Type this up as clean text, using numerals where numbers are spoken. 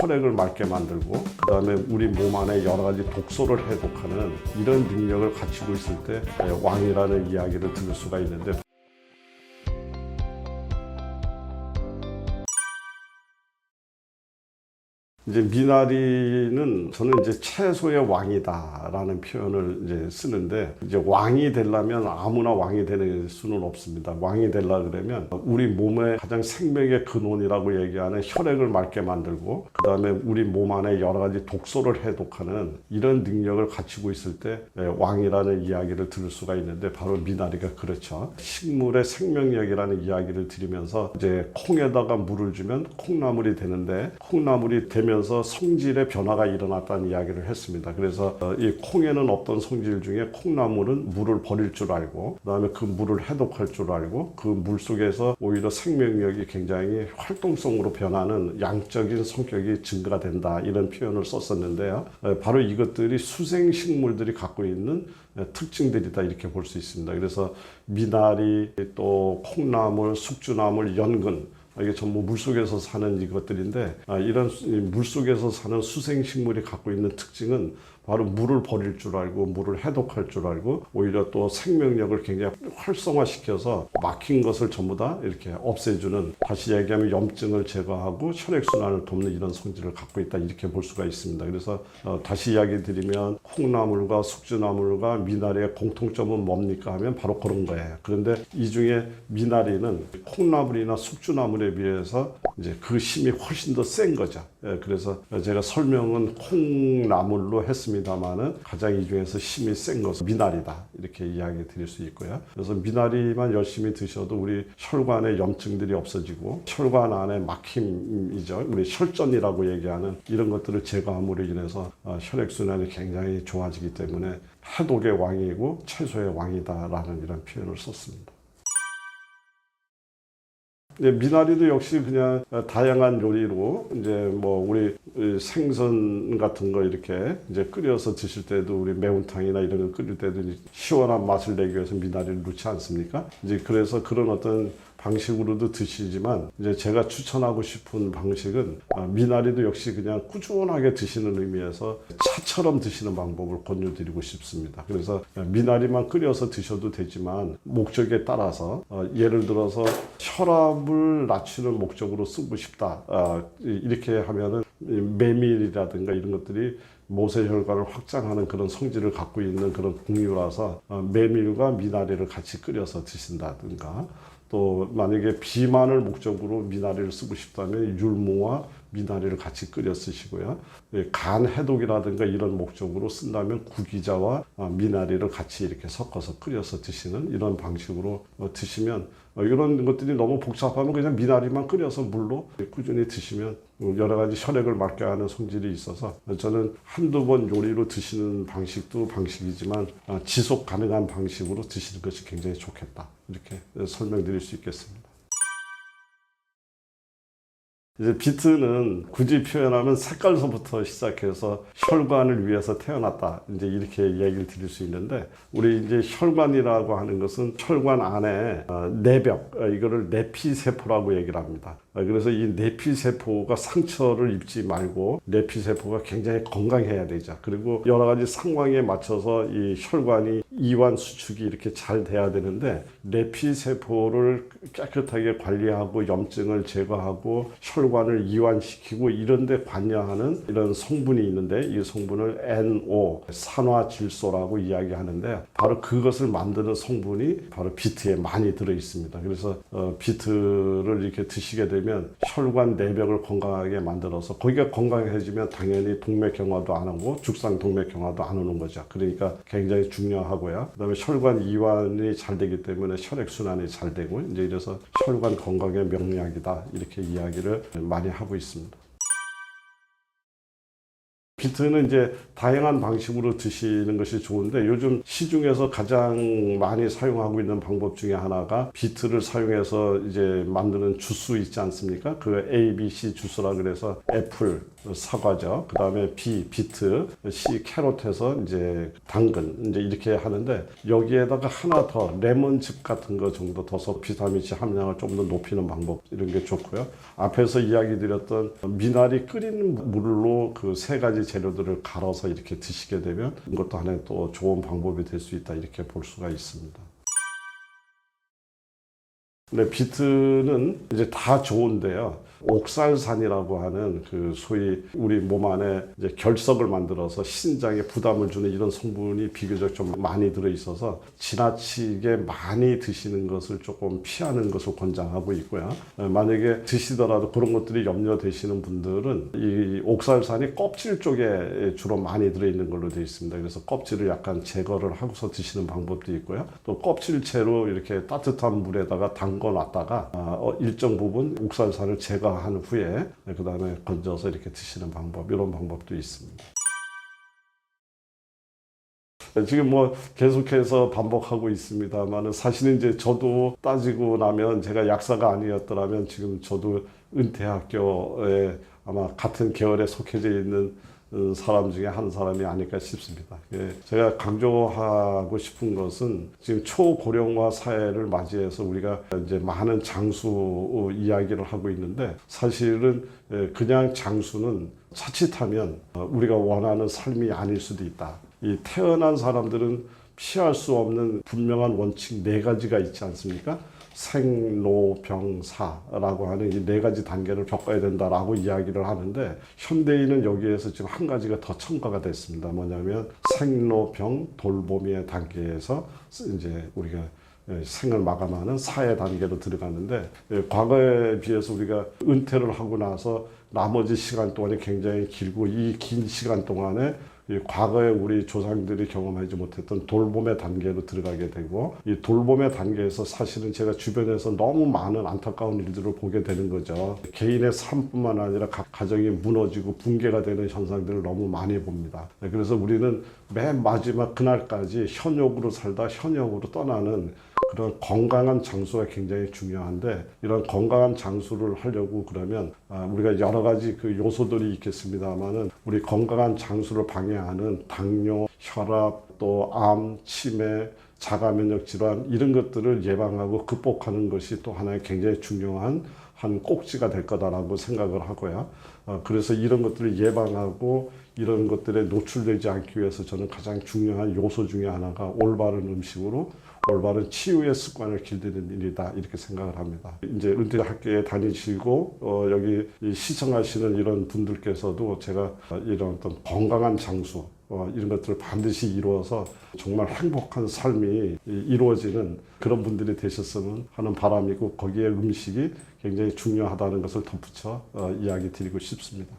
혈액을 맑게 만들고 그다음에 우리 몸 안에 여러 가지 독소를 해독하는 이런 능력을 갖추고 있을 때 왕이라는 이야기를 들을 수가 있는데, 이제 미나리는 저는 이제 채소의 왕이다라는 표현을 이제 쓰는데, 이제 왕이 되려면 아무나 왕이 되는 수는 없습니다. 왕이 되려 그러면 우리 몸의 가장 생명의 근원이라고 얘기하는 혈액을 맑게 만들고 그다음에 우리 몸 안에 여러 가지 독소를 해독하는 이런 능력을 갖추고 있을 때 왕이라는 이야기를 들을 수가 있는데, 바로 미나리가 그렇죠. 식물의 생명력이라는 이야기를 드리면서 이제 콩에다가 물을 주면 콩나물이 되는데, 콩나물이 되면 서 성질의 변화가 일어났다는 이야기를 했습니다. 그래서 이 콩에는 없던 성질 중에 콩나물은 물을 버릴 줄 알고 그다음에 그 물을 해독할 줄 알고 그 물 속에서 오히려 생명력이 굉장히 활동성으로 변하는 양적인 성격이 증가가 된다, 이런 표현을 썼었는데요. 바로 이것들이 수생식물들이 갖고 있는 특징들이다, 이렇게 볼 수 있습니다. 그래서 미나리, 또 콩나물, 숙주나물, 연근, 이게 전부 물속에서 사는 이것들인데, 이런 물속에서 사는 수생식물이 갖고 있는 특징은 바로 물을 버릴 줄 알고 물을 해독할 줄 알고 오히려 또 생명력을 굉장히 활성화시켜서 막힌 것을 전부 다 이렇게 없애주는, 다시 얘기하면 염증을 제거하고 혈액순환을 돕는 이런 성질을 갖고 있다, 이렇게 볼 수가 있습니다. 그래서 다시 이야기 드리면 콩나물과 숙주나물과 미나리의 공통점은 뭡니까 하면 바로 그런 거예요. 그런데 이 중에 미나리는 콩나물이나 숙주나물에 비해서 이제 그 힘이 훨씬 더 센 거죠. 그래서 제가 설명은 콩나물로 했습니다만은 가장 이 중에서 힘이 센 것은 미나리다, 이렇게 이야기 드릴 수 있고요. 그래서 미나리만 열심히 드셔도 우리 혈관의 염증들이 없어지고 혈관 안에 막힘이죠, 우리 혈전이라고 얘기하는 이런 것들을 제거함으로 인해서 혈액순환이 굉장히 좋아지기 때문에 해독의 왕이고 채소의 왕이다라는 이런 표현을 썼습니다. 미나리도 역시 그냥 다양한 요리로 이제 뭐 우리 생선 같은 거 이렇게 이제 끓여서 드실 때도, 우리 매운탕이나 이런 거 끓일 때도 시원한 맛을 내기 위해서 미나리를 넣지 않습니까? 이제 그래서 그런 어떤 방식으로도 드시지만, 이제 제가 추천하고 싶은 방식은 미나리도 역시 그냥 꾸준하게 드시는 의미에서 차처럼 드시는 방법을 권유드리고 싶습니다. 그래서 미나리만 끓여서 드셔도 되지만 목적에 따라서 예를 들어서 혈압을 낮추는 목적으로 쓰고 싶다, 이렇게 하면은 메밀이라든가 이런 것들이 모세혈관을 확장하는 그런 성질을 갖고 있는 그런 국류라서 메밀과 미나리를 같이 끓여서 드신다든가, 또 만약에 비만을 목적으로 미나리를 쓰고 싶다면 율무와 미나리를 같이 끓여 쓰시고요. 간 해독이라든가 이런 목적으로 쓴다면 구기자와 미나리를 같이 이렇게 섞어서 끓여서 드시는 이런 방식으로 드시면, 이런 것들이 너무 복잡하면 그냥 미나리만 끓여서 물로 꾸준히 드시면 여러 가지 혈액을 맑게 하는 성질이 있어서, 저는 한두 번 요리로 드시는 방식도 방식이지만 지속 가능한 방식으로 드시는 것이 굉장히 좋겠다, 이렇게 설명드릴 수 있겠습니다. 이제 비트는 굳이 표현하면 색깔서부터 시작해서 혈관을 위해서 태어났다, 이제 이렇게 얘기를 드릴 수 있는데, 우리 이제 혈관이라고 하는 것은 혈관 안에 내벽, 이거를 내피세포라고 얘기를 합니다. 그래서 이 내피세포가 상처를 입지 말고 내피세포가 굉장히 건강해야 되죠. 그리고 여러 가지 상황에 맞춰서 이 혈관이 이완 수축이 이렇게 잘 돼야 되는데, 내피세포를 깨끗하게 관리하고 염증을 제거하고 혈관을 이완시키고 이런 데 관여하는 이런 성분이 있는데, 이 성분을 NO, 산화질소라고 이야기하는데, 바로 그것을 만드는 성분이 바로 비트에 많이 들어 있습니다. 그래서 비트를 이렇게 드시게 되면 혈관 내벽을 건강하게 만들어서, 거기가 건강해지면 당연히 동맥경화도 안 오고 죽상 동맥경화도 안 오는 거죠. 그러니까 굉장히 중요하고요. 그다음에 혈관 이완이 잘 되기 때문에 혈액순환이 잘 되고, 이제 이래서 혈관 건강의 명약이다, 이렇게 이야기를 많이 하고 있습니다. 비트는 이제 다양한 방식으로 드시는 것이 좋은데 요즘 시중에서 가장 많이 사용하고 있는 방법 중에 하나가 비트를 사용해서 이제 만드는 주스 있지 않습니까? 그 A, B, C 주스라 그래서 애플, 사과죠. 그 다음에 B, 비트, C, 캐롯해서 이제 당근 이제 이렇게 하는데 여기에다가 하나 더 레몬즙 같은 거 정도 더서 비타민 C 함량을 좀 더 높이는 방법 이런 게 좋고요. 앞에서 이야기 드렸던 미나리 끓이는 물로 그 세 가지 재료들을 갈아서 이렇게 드시게 되면 이것도 하나의 또 좋은 방법이 될 수 있다 이렇게 볼 수가 있습니다. 근데 비트는 이제 다 좋은데요. 옥살산이라고 하는 그 소위 우리 몸 안에 이제 결석을 만들어서 신장에 부담을 주는 이런 성분이 비교적 좀 많이 들어 있어서 지나치게 많이 드시는 것을 조금 피하는 것을 권장하고 있고요. 만약에 드시더라도 그런 것들이 염려되시는 분들은 이 옥살산이 껍질 쪽에 주로 많이 들어 있는 걸로 되어 있습니다. 그래서 껍질을 약간 제거를 하고서 드시는 방법도 있고요. 또 껍질채로 이렇게 따뜻한 물에다가 담궈 놨다가 일정 부분 옥살산을 제거한 후에 그 다음에 건져서 이렇게 드시는 방법 이런 방법도 있습니다. 지금 뭐 계속해서 반복하고 있습니다만 사실은 이제 저도 따지고 나면 제가 약사가 아니었더라면 지금 저도 은퇴학교에 아마 같은 계열에 속해져 있는 사람 중에 한 사람이 아닐까 싶습니다. 제가 강조하고 싶은 것은 지금 초고령화 사회를 맞이해서 우리가 이제 많은 장수 이야기를 하고 있는데 사실은 그냥 장수는 자칫하면 우리가 원하는 삶이 아닐 수도 있다. 이 태어난 사람들은 피할 수 없는 분명한 원칙 4가지가 있지 않습니까? 생로병사라고 하는 이 4가지 단계를 겪어야 된다라고 이야기를 하는데 현대인은 여기에서 지금 한 가지가 더 첨가가 됐습니다. 뭐냐면 생로병 돌보미의 단계에서 이제 우리가 생을 마감하는 사회 단계로 들어가는데 과거에 비해서 우리가 은퇴를 하고 나서 나머지 시간 동안이 굉장히 길고 이 긴 시간 동안에 과거에 우리 조상들이 경험하지 못했던 돌봄의 단계로 들어가게 되고 이 돌봄의 단계에서 사실은 제가 주변에서 너무 많은 안타까운 일들을 보게 되는 거죠. 개인의 삶뿐만 아니라 각 가정이 무너지고 붕괴가 되는 현상들을 너무 많이 봅니다. 그래서 우리는 맨 마지막 그날까지 현역으로 살다 현역으로 떠나는 그런 건강한 장수가 굉장히 중요한데 이런 건강한 장수를 하려고 그러면 우리가 여러 가지 그 요소들이 있겠습니다만은 우리 건강한 장수를 방해하는 당뇨, 혈압, 또 암, 치매, 자가 면역 질환 이런 것들을 예방하고 극복하는 것이 또 하나의 굉장히 중요한 한 꼭지가 될 거다라고 생각을 하고요. 그래서 이런 것들을 예방하고 이런 것들에 노출되지 않기 위해서 저는 가장 중요한 요소 중에 하나가 올바른 음식으로 올바른 치유의 습관을 길들이는 일이다 이렇게 생각을 합니다. 이제 은퇴학교에 다니시고 여기 시청하시는 이런 분들께서도 제가 이런 어떤 건강한 장수 이런 것들을 반드시 이루어서 정말 행복한 삶이 이루어지는 그런 분들이 되셨으면 하는 바람이고 거기에 음식이 굉장히 중요하다는 것을 덧붙여 이야기 드리고 싶습니다.